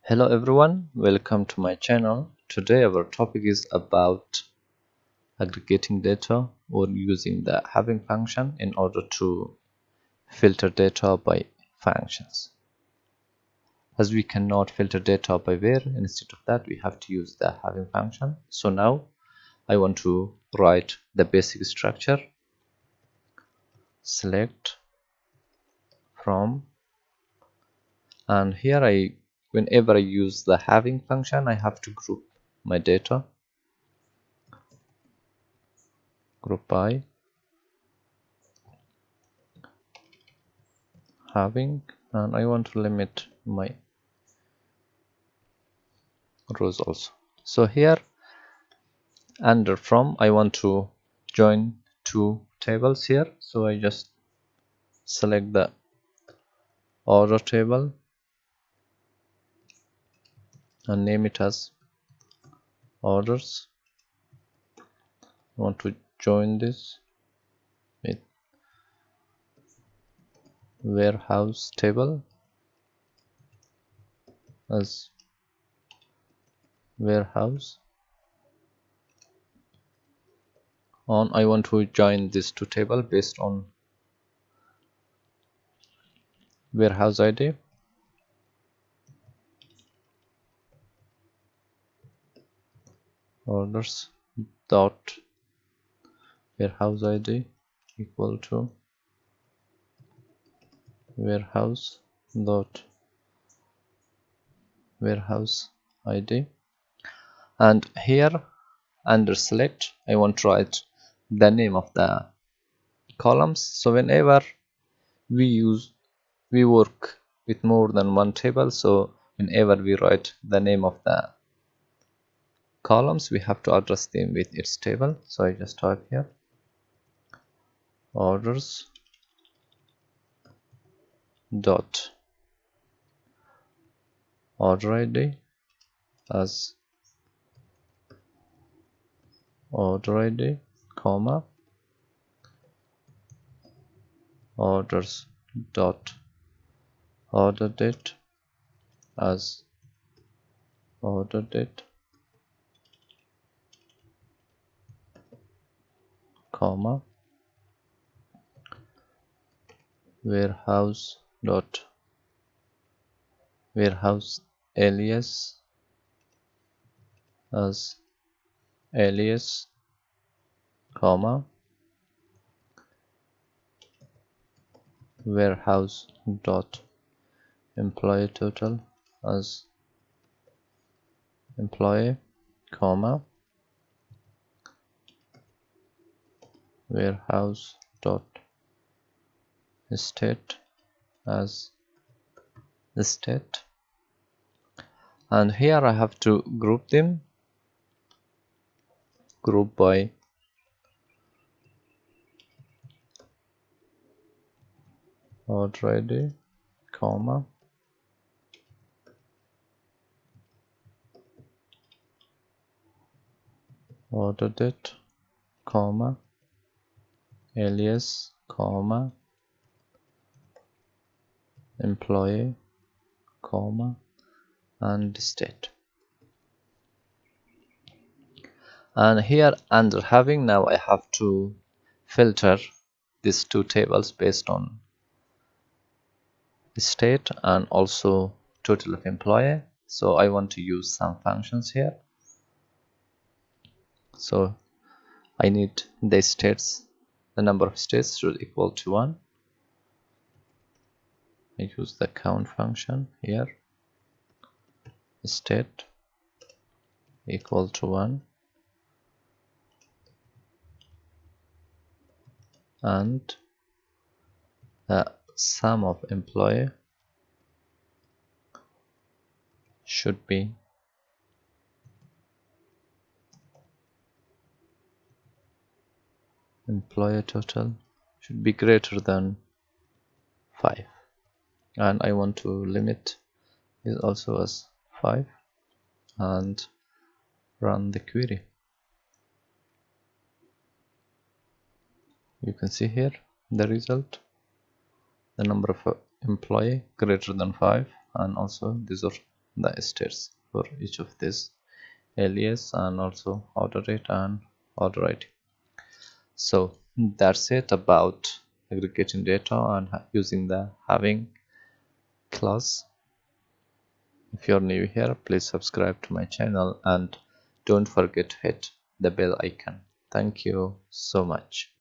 Hello everyone, welcome to my channel. Today our topic is about aggregating data or using the having function in order to filter data by functions. As we cannot filter data by where, instead of that we have to use the having function. So now I want to write the basic structure. Select from, and here whenever I use the having function, I have to group my data. Group by having, and I want to limit my rows also. So here under from, I want to join two tables here, so I just select the order table and name it as orders. I want to join this with warehouse table as warehouse. I want to join these two tables based on warehouse ID. Orders dot warehouse ID equal to warehouse dot warehouse ID, and here under select I want to write the name of the columns. So whenever we work with more than one table, so whenever we write the name of the columns, we have to address them with its table. So I just type here orders dot order ID as order ID, comma, orders dot order date as order date, comma, warehouse dot warehouse alias as alias, comma, warehouse dot employee total as employee, comma, warehouse dot state as state. And here I have to group them, group by order ID, comma, order date, comma, alias, comma, employee, comma, and state. And here under having, now I have to filter these two tables based on state and also total of employee. So I want to use some functions here. So I need the states, the number of states should equal to 1. I use the count function here, state equal to 1, and the sum of employee should be employee total should be greater than 5, and I want to limit is also as 5, and run the query. You can see here the result, the number of employee greater than 5, and also these are the states for each of these alias and also order date and order ID. So that's it about aggregating data and using the having clause. If you're new here, please subscribe to my channel and don't forget to hit the bell icon. Thank you so much.